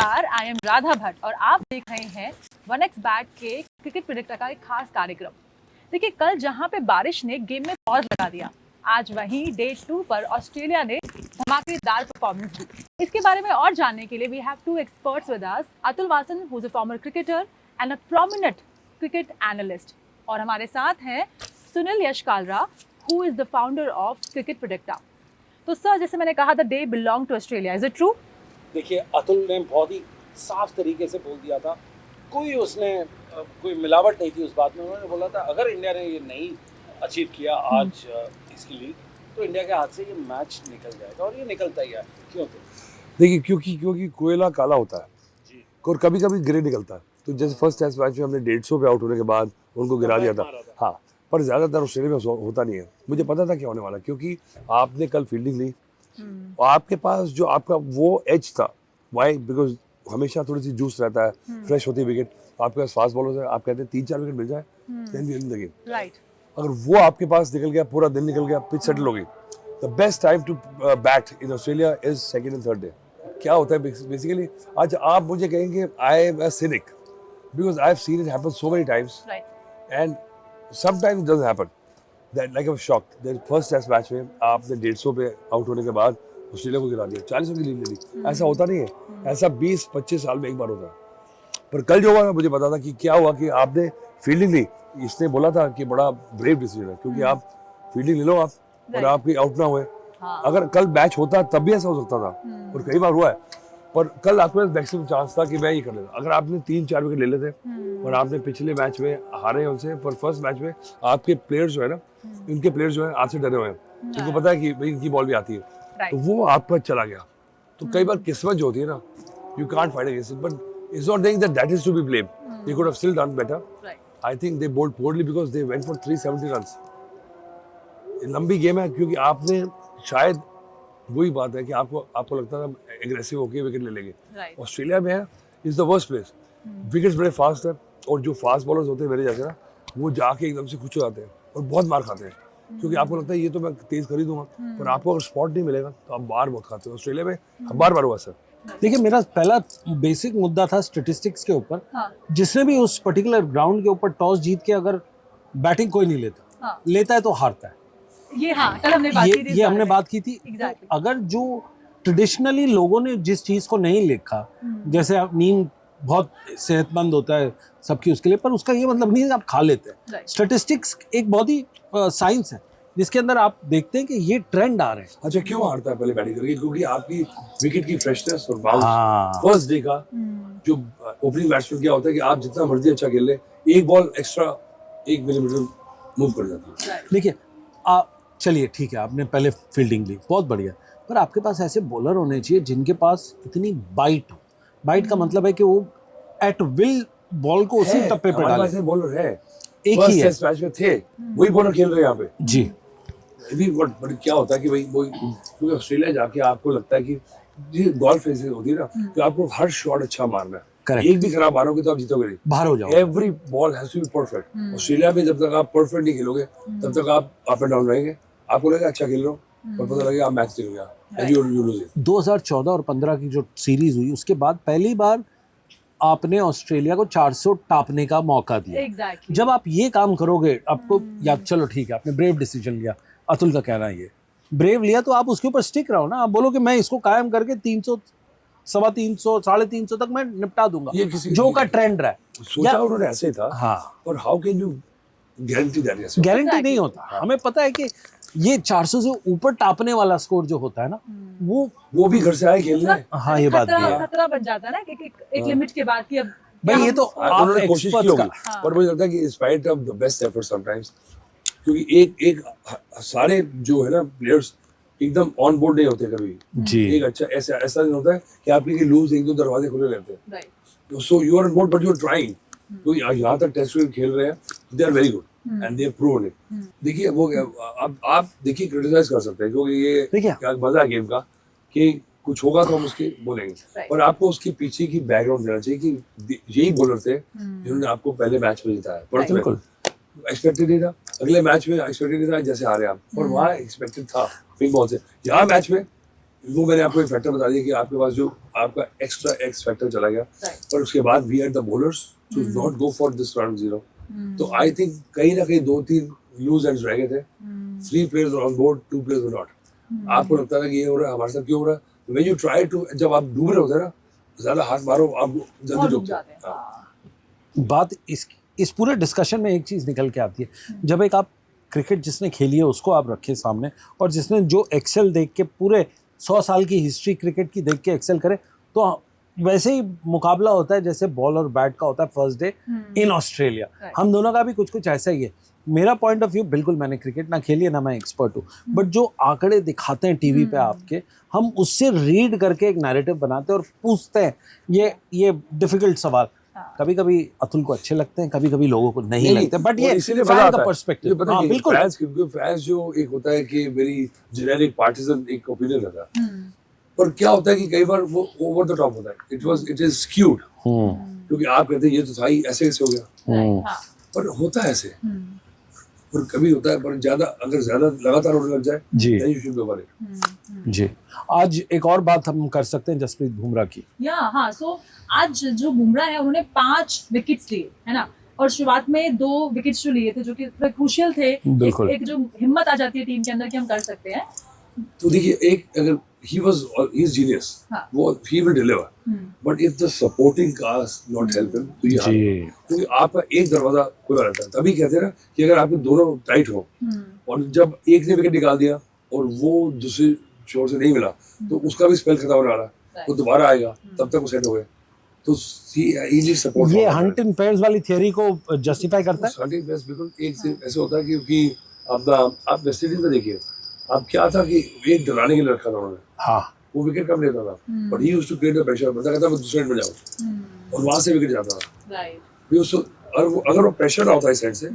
नमस्कार, I am Radha Bhatt और आप देख रहे हैं 1x बैट के क्रिकेट प्रेडिक्टर का एक खास कार्यक्रम। देखिए, कल जहां पे बारिश ने गेम में पॉज लगा दिया, आज वहीं डे 2 पर ऑस्ट्रेलिया ने धमाकेदार परफॉर्मेंस दी। इसके बारे में और जानने के लिए we have two experts with us, Atul Wasan who is a former cricketer and a prominent cricket analyst, और हमारे साथ हैं Sunil Yashkalra who is the founder of cricket predictor. तो सर, जैसे मैंने कहा, the day belong to Australia, is it true? देखिए, अतुल ने बहुत ही साफ तरीके से बोल दिया था, कोई मिलावट नहीं थी उस बात में। उन्होंने बोला था अगर इंडिया ने ये नहीं अचीव किया आज इसकी लीड, तो इंडिया के हाथ से ये मैच निकल जाएगा, और ये निकलता ही है। क्यों? तो देखिए, क्योंकि कोयला काला होता है जी, और कभी कभी ग्रे निकलता है। तो जैसे फर्स्ट टेस्ट मैच में हमने 150 पे आउट होने के बाद उनको गिरा दिया था। हाँ, पर ज़्यादातर ऑस्ट्रेलिया में होता नहीं है। मुझे पता था क्या होने वाला, क्योंकि आपने कल फील्डिंग ली, आपके पास जो आपका वो एज था। वाई? बिकॉज हमेशा थोड़ी सी जूस रहता है, फ्रेश होती है विकेट, आपके पास फास्ट बॉलर्स है, आप कहते हैं 3-4 विकेट मिल जाए then we win the game. Right. अगर वो आपके पास निकल गया, पूरा दिन निकल गया, पिच सेटल हो गई, the best time to bat in Australia is second and third day. क्या होता है बेसिकली, आज आप मुझे कहेंगे I am a cynic because I have seen it happen so many times and sometimes it doesn't happen that like I was shocked that first test match में आपने 150 पे आउट होने के बाद ऑस्ट्रेलिया को गिरा दिया, 40 की लीड ले ली। ऐसा होता नहीं है, ऐसा 20-25 साल में एक बार होता है। पर कल जो हुआ ना, मुझे पता था कि क्या हुआ कि आपने फील्डिंग ली। इसने बोला था कि बड़ा ब्रेव डिसीजन है, क्योंकि आप फील्डिंग ले लो आप, और आपकी आउट ना हुए। अगर कल मैच होता तब भी ऐसा हो सकता था, और कई बार हुआ है। पर कल आपके पास मैक्सिमम चांस था कि मैं ये कर लेता। अगर आपने 3-4 विकेट ले लेते, और आपने पिछले मैच में हारे उनसे, पर फर्स्ट मैच में आपके प्लेयर्स जो है ना, इनके प्लेयर्स जो है आपसे डरे हुए हैं, उनको पता है कि भाई इनकी बॉल भी आती है, तो वो आप पर चला गया। तो कई बार किस्मत जो होती है ना, you can't fight against it, but it's not saying that is to be blame. They could have still done better. I think they bowled poorly because they went for 370 runs. लंबी गेम है, क्योंकि आपने शायद वही बात है कि आपको लगता था एग्रेसिव होकर विकेट ले लेंगे। ऑस्ट्रेलिया में है is the worst place, wickets बड़े फास्ट है, और जो फास्ट बॉलर्स होते हैं मेरे जैसे ना, वो जाके एकदम से खुश हो जाते हैं और बहुत मार खाते हैं, क्योंकि आपको लगता है ये तो मैं तेज कर ही दूंगा, पर आपको अगर स्पॉट नहीं मिलेगा तो आप बार बहुत खाते हो। ऑस्ट्रेलिया में बार बार हुआ सर। देखिए, मेरा पहला बेसिक मुद्दा था स्टैटिस्टिक्स के ऊपर। जिसने भी उस पर्टिकुलर ग्राउंड के ऊपर टॉस जीत के अगर बैटिंग कोई नहीं लेता, लेता है तो हारता है। ये कल हमने बात की थी। exactly. अगर जो ट्रेडिशनली लोगों ने जिस चीज को नहीं लिखा, जैसे नींद बहुत सेहतमंद होता है सबकी उसके लिए, पर उसका ये मतलब नहीं है आप खा लेते हैं। स्टैटिस्टिक्स एक बहुत ही साइंस है, जिसके अंदर आप देखते हैं कि ये ट्रेंड आ रहे हैं। अच्छा, क्यों हारता है पहले बैटिंग करके? क्योंकि आपकी विकेट की फ्रेशनेस और बाउंस फर्स्ट डे का जो ओपनिंग बैट्समैन क्या होता है कि आप जितना मर्जी अच्छा खेल ले, एक बॉल एक्स्ट्रा 1 मिलीमीटर मूव कर जाती है। देखिए, चलिए ठीक है, आपने पहले फील्डिंग ली, बहुत बढ़िया, पर आपके पास ऐसे बॉलर होने चाहिए जिनके पास इतनी बाइट हो। बाइट का मतलब है कि वो एट विल बॉल को उसी टप्पे पे डाले। ऐसे बॉलर है, एक ही है, मैच में थे वही बॉलर खेल रहे हैं यहाँ पे जी। बट क्या होता है कि भाई वो, क्योंकि ऑस्ट्रेलिया जाके आपको लगता है कि ये गोल्फ फेसिंग होती है ना, कि आपको हर शॉट अच्छा मारना है। एक भी खराब मारोगे तो आप जीतोगे नहीं, बाहर हो जाओगे। Every ball has to be perfect. Australia में जब तक आप परफेक्ट नहीं खेलोगे, तब तक आप अप एंड डाउन रहेंगे। आपको लगेगा अच्छा खेल रहे हो, पर पता लगेगा आप मैच जीत गया एंड यू लूज इट। 2014 और 15 की जो सीरीज हुई, उसके बाद पहली बार आपने ऑस्ट्रेलिया को 400 टापने का मौका दिया। exactly. जब आप ये काम करोगे, आपको या चलो ठीक है, आपने ब्रेव डिसीजन लिया, अतुल का कहना है ये ब्रेव लिया, तो आप उसके ऊपर स्टिक रहो ना। आप बोलो कि मैं इसको कायम करके 300, 350, 350 तक मैं निपटा दूंगा, जो का ट्रेंड रहा है। सोचा उन्होंने ऐसे था। हाँ, और how can you guarantee that? Guarantee नहीं होता। हमें पता है कि ये 400 से ऊपर टापने वाला स्कोर जो होता है ना, वो भी घर से आए खेलने। हाँ, ये बात भी है। खतरा बन जाता है ना कि एक लिमिट के बाद कि अब भाई ये तो उन्होंने कोशिश की होगी, पर मुझे लगता है कि spite of the best effort sometimes, क्योंकि एक सारे जो है ना प्लेयर्स एकदम ऑन बोर्ड नहीं होते कभी जी। एक अच्छा ऐसा नहीं होता है कि आपके लूज 1-2 दरवाजे खुले रहते हैं। So you are on board but you are trying. तो यहाँ तक टेस्ट क्रिकेट खेल रहे हैं, they are very good and they have proven it. देखिए, वो आप देखिए क्रिटिसाइज कर सकते हैं, क्योंकि ये क्या मजा है गेम का कि कुछ होगा तो हम उसके बोलेंगे, पर आपको उसके पीछे की बैकग्राउंड देना चाहिए कि यही बॉलर थे जिन्होंने आपको पहले मैच में जिताया। पर एक्सपेक्टेड नहीं था, अगले मैच में एक्सपेक्टेड नहीं था जैसे हारे आप, और वहाँ एक्सपेक्टेड था पिंक बॉल से। यहाँ मैच में वो मैंने आपको एक फैक्टर बता दिया कि आपके पास जो आपका एक्स्ट्रा एक्स फैक्टर चला गया, पर उसके बाद we are the bowlers to not go for this round 0. तो आई थिंक कहीं ना कहीं 2-3 लूज एंड्स रह गए थे. 3 players on board, 2 players were not. आपको लगता था कि ये हो रहा है, हमारे साथ क्यों हो रहा है? व्हेन यू ट्राई टू, जब आप डूब रहे होते हैं ना, ज्यादा हाथ मारो आप जल्दी डूब जाते हैं. बात इस पूरे डिस्कशन में एक चीज़ निकल के आती है, जब एक आप क्रिकेट जिसने खेली है उसको आप रखें सामने, और जिसने जो एक्सेल देख के पूरे 100 साल की हिस्ट्री क्रिकेट की देख के एक्सेल करे, तो वैसे ही मुकाबला होता है जैसे बॉल और बैट का होता है फर्स्ट डे इन ऑस्ट्रेलिया. हम दोनों का भी कुछ ऐसा ही है. मेरा पॉइंट ऑफ व्यू, बिल्कुल मैंने क्रिकेट ना खेली है ना मैं एक्सपर्ट हूँ, बट जो आंकड़े दिखाते हैं टीवी पे आपके, हम उससे रीड करके एक नैरेटिव बनाते हैं और पूछते हैं ये डिफिकल्ट सवाल. कभी कभी अतुल को अच्छे लगते हैं, कभी कभी लोगों को नहीं लगते, बट ये इसीलिए फैन का पर्सपेक्टिव. हाँ बिल्कुल. फैंस जो एक होता है कि वेरी जेनेरिक पार्टिजन एक ओपिनियन रहता है, पर क्या होता है कि कई बार वो ओवर द टॉप होता है. इट इज स्क्यूड, क्योंकि आप कहते हैं ये तो था ही, ऐसे कैसे हो गया, पर होता है ऐसे. और कभी होता है, पर अगर ज्यादा लगातार होने लग जाए जी, you should be over it. जी. आज एक और बात हम कर सकते हैं जसप्रीत बुमराह की. हाँ, सो आज जो बुमराह है उन्होंने 5 विकेट्स लिए, है ना, और शुरुआत में 2 विकेट्स जो लिए थे जो कि क्रूशियल थे. एक जो हिम्मत आ जाती है टीम के अंदर कि हम कर सकते हैं. तो देखिए, एक अगर he is genius, वो he will deliver, but if the supporting cast not help him, तो ये हार. क्योंकि आपका एक दरवाजा खुला रहता है. तभी कहते हैं ना कि अगर आपके दोनों टाइट हो, और जब एक ने विकेट निकाल दिया और वो दूसरे छोर से नहीं मिला, तो उसका भी स्पेल खत्म होने वाला है, वो दोबारा आएगा, तब तक वो सेट हो गए. तो इजी सपोर्ट. ये हंट इन पेयर्स वाली थियरी को जस्टिफाई करता है. हंट इन पेयर्स बिल्कुल एक से ऐसे होता है, क्योंकि आप वेस्ट इंडीज में देखिए, आप क्या था कि एक डराने के लिए रखा था उन्होंने. हाँ, वो विकेट कम लेता था, but he used to create the pressure. बता कहता मैं दूसरे एंड में जाऊं, और वहां से विकेट जाता था. राइट. अगर वो प्रेशर ना होता इस साइड से,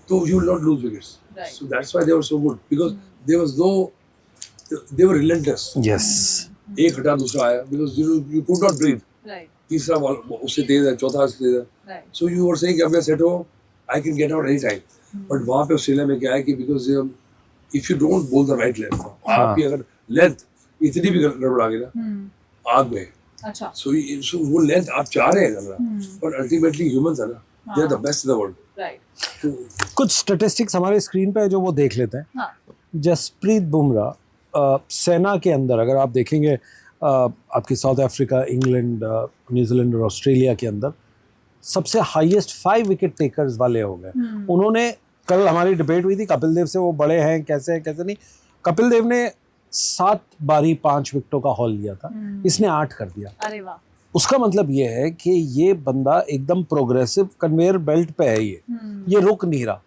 तो you will not lose wickets. So that's why they were so good, because they were relentless. Yes. एक हटा दूसरा आया, because you could not breathe. Right. तीसरा बॉल उससे तेज है, चौथा उससे तेज है. सो यू वर सेइंग कि अब मैं सेट हो, I can get out any time. But वहां पे ऑस्ट्रेलिया में क्या है कि बिकॉज़ इफ यू डोंट बोल द राइट लेंथ, आपकी अगर लेंथ इतनी भी गड़बड़ा गई ना, आग में. अच्छा. सो वो लेंथ आप चाह रहे हैं करना, पर अल्टीमेटली ह्यूमंस है ना, they are the best in the world. Right. कुछ स्टैटिस्टिक्स हमारे स्क्रीन पे है जो वो देख लेते हैं. जसप्रीत बुमराह सेना के अंदर अगर आप देखेंगे, आपके साउथ अफ्रीका, इंग्लैंड, न्यूजीलैंड और ऑस्ट्रेलिया के अंदर सबसे हाईएस्ट 5 विकेट टेकर्स वाले हो गए. उन्होंने, कल हमारी डिबेट हुई थी कपिल देव से, वो बड़े हैं कैसे नहीं. कपिल देव ने 7 बारी 5 विकेटों का हॉल लिया था, इसने 8 कर दिया. अरे वाह. उसका मतलब ये है कि ये बंदा एकदम प्रोग्रेसिव कन्वेयर बेल्ट पे है. ये रुक नहीं रहा.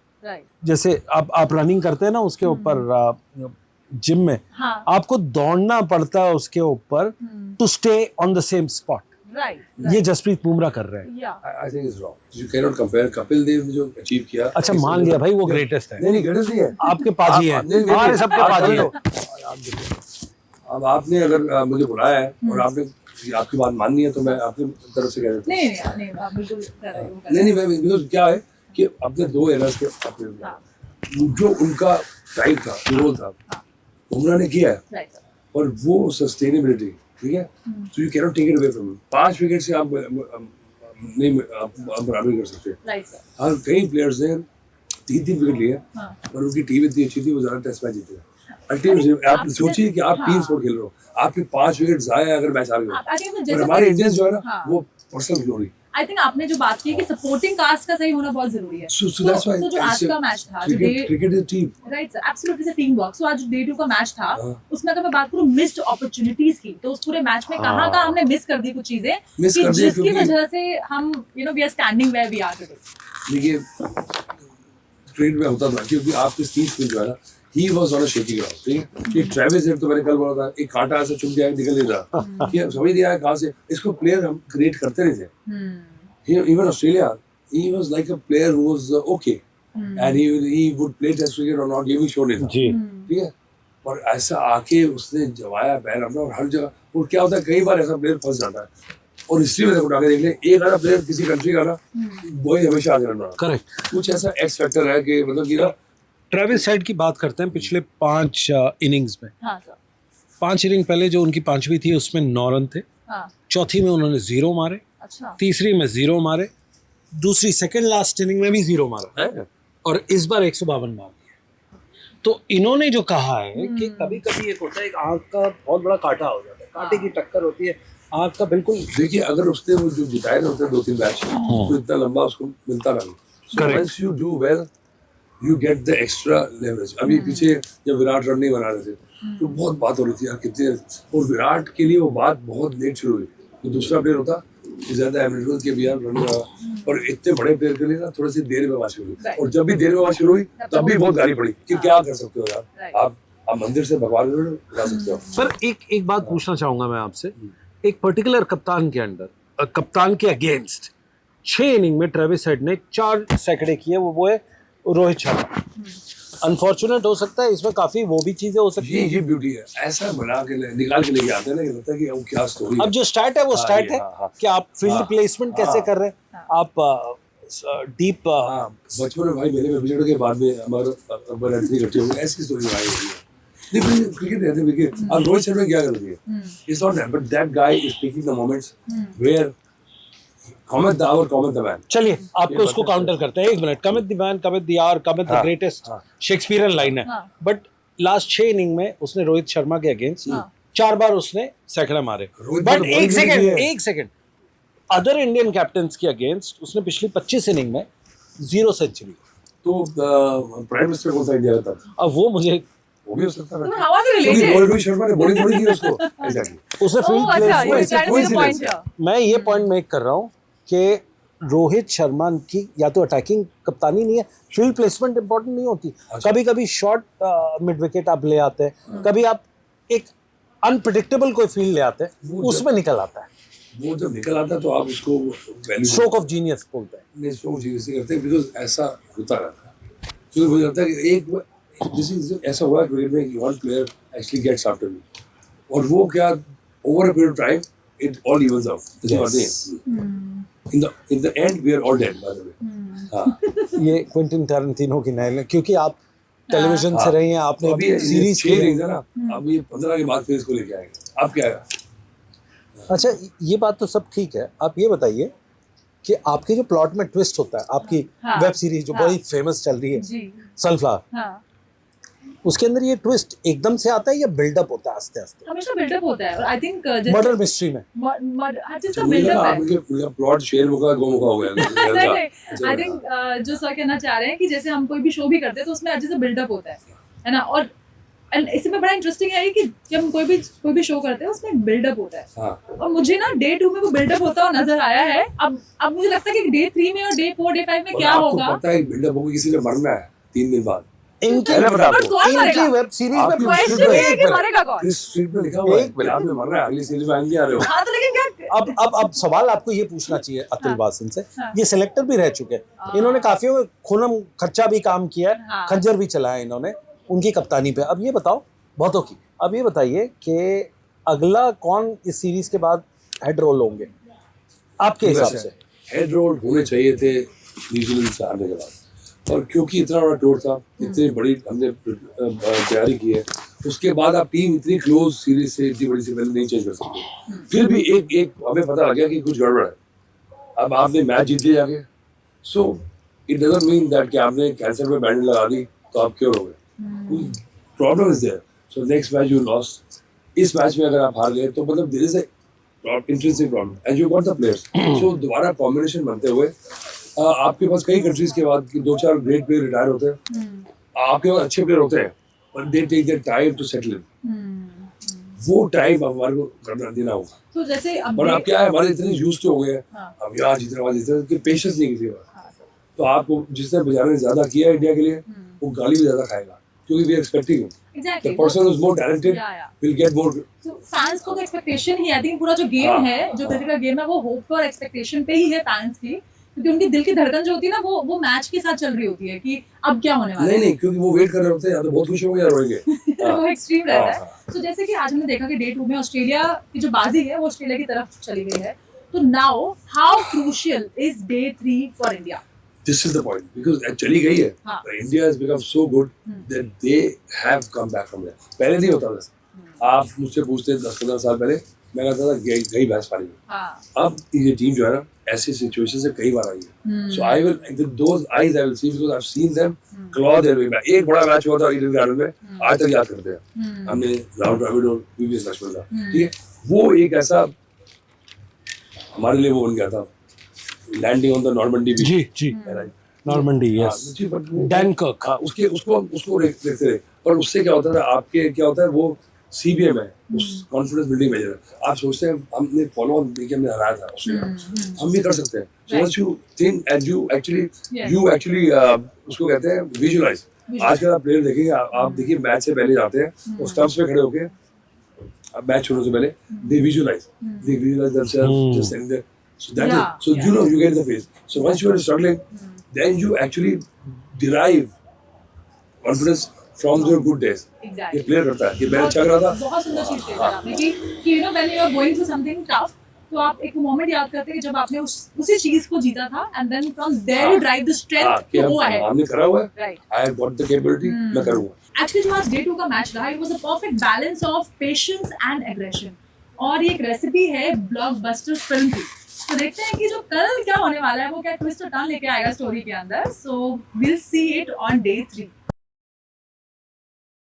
जैसे आप रनिंग करते हैं ना, उसके ऊपर जिम में आपको दौड़ना पड़ता है उसके ऊपर to stay on the same spot. ये जसप्रीत बुमराह कर रहे हैं. I think is wrong. You can not compare. Kapil Dev ने जो अचीव किया, अच्छा मान लिया भाई वो ग्रेटेस्ट है. नहीं ग्रेटेस्ट नहीं है, आपके पाजी है, हमारे सबके पाजी है. अब आपने अगर मुझे बुलाया है और आपने आपकी बात माननी है, तो मैं आपकी तरफ से कह देता हूँ. नहीं आप बिल्कुल नहीं, बिकॉज़ क्या है कि अपने 2 एरर्स के अपने जो उनका टाइप था, रोल था, बुमराह ने किया है, और वो सस्टेनेबिलिटी, ठीक है. So you can not take it away from him. 5 wicket से आप नहीं बराबरी कर सकते. हाँ, कई प्लेयर्स ने 3 विकेट लिए, पर उनकी टीम इतनी अच्छी थी, वो ज़्यादा टेस्ट मैच जीते. अल्टीमेटली आप सोचिए कि आप टीम स्पोर्ट खेल रहे हो, आपके 5 विकेट जाए अगर मैच हार गए. और हमारे इंडियंस जो है ना, वो पर्सनल ग्लोरी. आई थिंक आपने जो बात की कि सपोर्टिंग कास्ट का सही होना बहुत जरूरी है. So जो आज का मैच था, cricket is team. Right sir, absolutely team work. So आज डे 2 का मैच था, उसमें अगर मैं बात करूं मिस्ड अपॉर्चुनिटीज की, तो उस पूरे मैच में कहां हमने मिस कर दी कुछ चीजें, कि जिसकी वजह से हम we are standing where we are today. देखिए, ट्रेड में होता था क्योंकि आपके स्टीव स्मिथ जो है ना, he was on a shaky ground. ठीक है. एक ट्रेविस हेड, तो मैंने कल बोला था, एक कांटा ऐसे चुभ गया, निकल नहीं रहा, कि समझ नहीं आया कहां से. इसको प्लेयर हम क्रिएट करते नहीं थे. Even Australia, he was like a player who was okay, and he would play Test cricket or not, ये भी शो नहीं था. ठीक है. और ऐसा आके उसने जमाया पैर अपना, और हर जगह. और क्या होता है, कई बार ऐसा प्लेयर फंस जाता है, और हिस्ट्री में उठा के देख ले, एक आधा प्लेयर किसी कंट्री का ना, वो ही हमेशा आगे रहना. करेक्ट. कुछ ऐसा एक्स फैक्टर है कि मतलब कि ना, ट्रेविस हेड की बात करते हैं पिछले 5 इनिंग्स में. हाँ सर. 5 इनिंग पहले जो उनकी पांचवी थी उसमें 9 रन थे, हाँ, चौथी में उन्होंने 0 मारे, अच्छा, तीसरी में 0 मारे, दूसरी सेकंड लास्ट इनिंग में भी 0 मारा है? और इस बार 152 मार दिए। तो इन्होंने जो कहा है कि कभी कभी एक होता है, एक आंख का बहुत बड़ा कांटा हो जाता है, कांटे की टक्कर होती है, आंख का बिल्कुल। देखिए अगर उसने वो जो जिताए ना होते 2-3 मैच तो इतना लंबा उसको मिलता नहीं। Correct. Once you do well, you get the extra leverage. अभी पीछे जब विराट रन नहीं बना रहे थे तो बहुत बात हो रही थी यार कितने, और विराट के लिए वो बात बहुत लेट शुरू हुई। तो दूसरा प्लेयर होता तो ज्यादा एवरेज के भी यार रन रहा, और इतने बड़े प्लेयर के लिए ना थोड़ी सी देर में बात शुरू हुई, और जब भी देर में बात शुरू हुई तब भी बहुत गाली पड़ी कि क्या कर सकते हो यार, आप मंदिर से भगवान ला सकते हो। सर एक बात पूछना चाहूंगा मैं आपसे, एक पर्टिकुलर कप्तान के अंडर, कप्तान के अगेंस्ट 6 इनिंग में ट्रेविस हेड ने 4 सैकड़े किए, वो है रोहित शर्मा। अनफॉर्चुनेट हो सकता है इसमें, काफी वो भी चीजें हो सकती है। ये ब्यूटी है, ऐसा बना के निकाल के लेके आते हैं ना, कि लगता है कि वो क्या स्टोरी। अब जो स्टैट है वो स्टैट है कि आप फील्ड प्लेसमेंट कैसे कर रहे हैं, आप डीप। बचपन में भाई मेरे बिछड़ के बाद में हमारा अकबर एंथनी इकट्ठे हो गए, ऐसी स्टोरी बनाई हुई है। नहीं क्रिकेट रहते विकेट। अब रोहित शर्मा क्या कर रही है, it's not that, but that guy is taking the moments where commit the hour, commit the man. चलिए आपको उसको काउंटर करते हैं, 1 minute. Commit the man, commit the hour, commit the greatest Shakespearean line है, बट लास्ट 6 इनिंग में उसने रोहित शर्मा के against 4 बार उसने सैकड़े मारे। बट एक सेकंड अदर इंडियन कैप्टन्स के अगेंस्ट उसने पिछली 25 इनिंग में 0 सेंचुरी। तो प्राइम मिनिस्टर कौन सा इंडिया का था? अब वो मुझे वो भी हो सकता है, how are they क्योंकि related? रोहित शर्मा ने बॉलिंग थोड़ी की उसको। एग्जैक्टली उसने फील्ड अच्छा, you place. trying to make a point here. मैं ये पॉइंट मेक कर रहा हूँ कि रोहित शर्मा की या तो अटैकिंग कप्तानी नहीं है, फील्ड प्लेसमेंट इंपॉर्टेंट नहीं होती। कभी कभी शॉर्ट मिड विकेट आप ले आते हैं, कभी आप एक अनप्रिडिक्टेबल कोई फील्ड ले आते हैं, उसमें निकल आता है। वो जब निकल आता है तो आप उसको वैल्यू स्ट्रोक ऑफ जीनियस बोलते हैं। नहीं, स्ट्रोक जीनियस करते हैं, बिकॉज ऐसा होता रहता है। क्योंकि मुझे लगता है कि एक जैसे ऐसा हुआ क्रिकेट में कि one player actually gets after you, और वो क्या over a period of time it all evens out. In the end we are all dead, by the way. हाँ, ये क्विंटिन टैरेंटिनो की नाइल है, क्योंकि आप टेलीविजन से रही हैं, आपने अभी सीरीज खेल रही है ना, अब ये 15 के बाद फिर इसको लेके आएंगे। अब क्या है? अच्छा, ये बात तो सब ठीक है। आप ये बताइए कि आपके जो प्लॉट में ट्विस्ट होता है, आपकी वेब सीरीज जो बड़ी फेमस चल रही है सनफ्लावर, उसके अंदर ये ट्विस्ट एकदम से आता है या बिल्डअप होता है आस्ते आस्ते? हमेशा बिल्डअप होता है, और आई थिंक मर्डर मिस्ट्री में जिसका बिल्डअप है, आपके प्लॉट शेर मुका गोमुखा हो गया। आई थिंक जो सर कहना चाह रहे हैं कि जैसे हम कोई भी शो भी करते हैं तो उसमें अच्छे से बिल्डअप होता है ना, और इसमें बड़ा इंटरेस्टिंग है कि जब हम कोई भी शो करते हैं उसमें बिल्डअप होता है। और मुझे ना डे 2 में वो बिल्डअप होता हुआ नजर आया है। अब मुझे लगता है कि डे 3 में और डे 4 डे 5 में क्या होगा। पता है बिल्डअप होगा, किसी ने मरना है 3 दिन बाद। इनकी वेब सीरीज में क्वेश्चन ये है कि मरेगा कौन? किस स्ट्रीट में लिखा हुआ है कि आप में मर रहा है, अगली सीरीज में आएंगे आ रहे हो। हाँ, तो लेकिन क्या अब सवाल आपको ये पूछना चाहिए अतुल वासन से, ये सिलेक्टर भी रह चुके हैं, इन्होंने काफी खूनम खर्चा भी काम किया है, खंजर भी चलाया इन्होंने उनकी कप्तानी पे। अब ये बताओ, बहुतों की, अब ये बताइए कि अगला कौन इस सीरीज के बाद हेड रोल होंगे आपके हिसाब से? हेड रोल होने चाहिए थे न्यूजीलैंड से हारने के बाद, और क्योंकि इतना बड़ा टूर था, इतनी बड़ी हमने तैयारी की है, उसके बाद आप टीम इतनी क्लोज सीरीज से इतनी बड़ी सीरीज नहीं चेंज कर सकते। फिर भी एक हमें पता लग गया कि कुछ गड़बड़ है। अब आपने मैच जीत लिया आगे, so it doesn't mean that कि आपने कैंसर में बैंड लगा दी तो आप क्योर हो गए। Problem is there, so next match you lost. इस मैच में अगर आप हार गए तो मतलब there is a intrinsic problem and you got the players. So दोबारा कॉम्बिनेशन बनते हुए आपके पास कई कंट्रीज के बाद 2-4 ग्रेट प्लेयर रिटायर होते हैं, आपके पास अच्छे प्लेयर होते हैं, but they take their time to settle in. वो टाइम हमारे को करना देना होगा। तो जैसे और आप क्या है, हमारे इतने यूज्ड हो गए अब यहाँ जीतने वाले जीतने कि पेशेंस नहीं किसी बात। तो आपको जिसने बेचारे ने ज्यादा किया इंडिया के लिए वो गाली भी ज्यादा खाएगा, क्योंकि we are expecting him. Exactly. The person who's more talented will get more. So fans को तो एक्सपेक्टेशन ही, आई थिंक पूरा जो गेम है, जो क्रिकेट का गेम है, वो होप और एक्सपेक्टेशन पे ही है फैंस की, क्योंकि उनकी दिल की धड़कन जो होती है ना, वो मैच के साथ चल रही होती है कि अब क्या होने वाला है। नहीं, क्योंकि वो वेट कर रहे होते हैं, या तो बहुत खुश होंगे या रोएंगे। वो एक्सट्रीम रहता है। तो जैसे कि आज हमने देखा कि डे 2 में ऑस्ट्रेलिया की जो बाजी है वो ऑस्ट्रेलिया की तरफ चली गई है, तो now how crucial is day 3 for India? This is the point, because चली गई है, India has become so good that they have come back from there. पहले नहीं होता था, आप मुझसे पूछते 10-15 साल पहले, मैं कहता था गई भैंस पानी में। हाँ, अब ये टीम जो है ना ऐसी सिचुएशन से कई बार आई है, so I will with those eyes I will see, because I have seen them claw their way back. एक बड़ा मैच हुआ था ईडन गार्डन में, आज तक याद करते हैं हमने, राहुल द्रविड़ और वीवीएस लक्ष्मण का, ठीक है, वो एक ऐसा हमारे लिए वो बन गया था, landing on the Normandy beach. जी जी, नॉर्मंडी, यस, डैनकर्क। हाँ, उसको देखते रहे, पर उससे क्या होता है, आपके क्या होता है, वो सीबीएम है, उस कॉन्फिडेंस बिल्डिंग मेजर है। आप सोचते हैं हमने फॉलो ऑन देखिए, हमने हराया था ऑस्ट्रेलिया, हम भी कर सकते हैं। So once you think and you actually उसको कहते हैं विजुअलाइज। आजकल आप प्लेयर देखेंगे, आप देखिए मैच से पहले जाते हैं, वो स्टंप्स पे खड़े होके मैच शुरू से पहले they visualise themselves just in there, so that is, so you know you get the phase. So once you are struggling, then you actually derive confidence from your good days. Exactly. ये player करता है कि मैं अच्छा कर रहा था। बहुत सुंदर चीज कही सर आपने कि you know when you are going through something tough, तो आप एक मोमेंट याद करते हैं कि जब आपने उसी चीज को जीता था, and then from there you drive the strength to go ahead. हमने करा हुआ है, right, I have got the capability, मैं करूँगा। एक्चुअली जो आज डे 2 का मैच रहा, it was a perfect balance of patience and aggression, और ये एक रेसिपी है ब्लॉकबस्टर फिल्म की। तो देखते हैं कि जो कल क्या होने वाला है, वो क्या ट्विस्ट और टर्न लेके आएगा स्टोरी के अंदर। So will see it on day 3।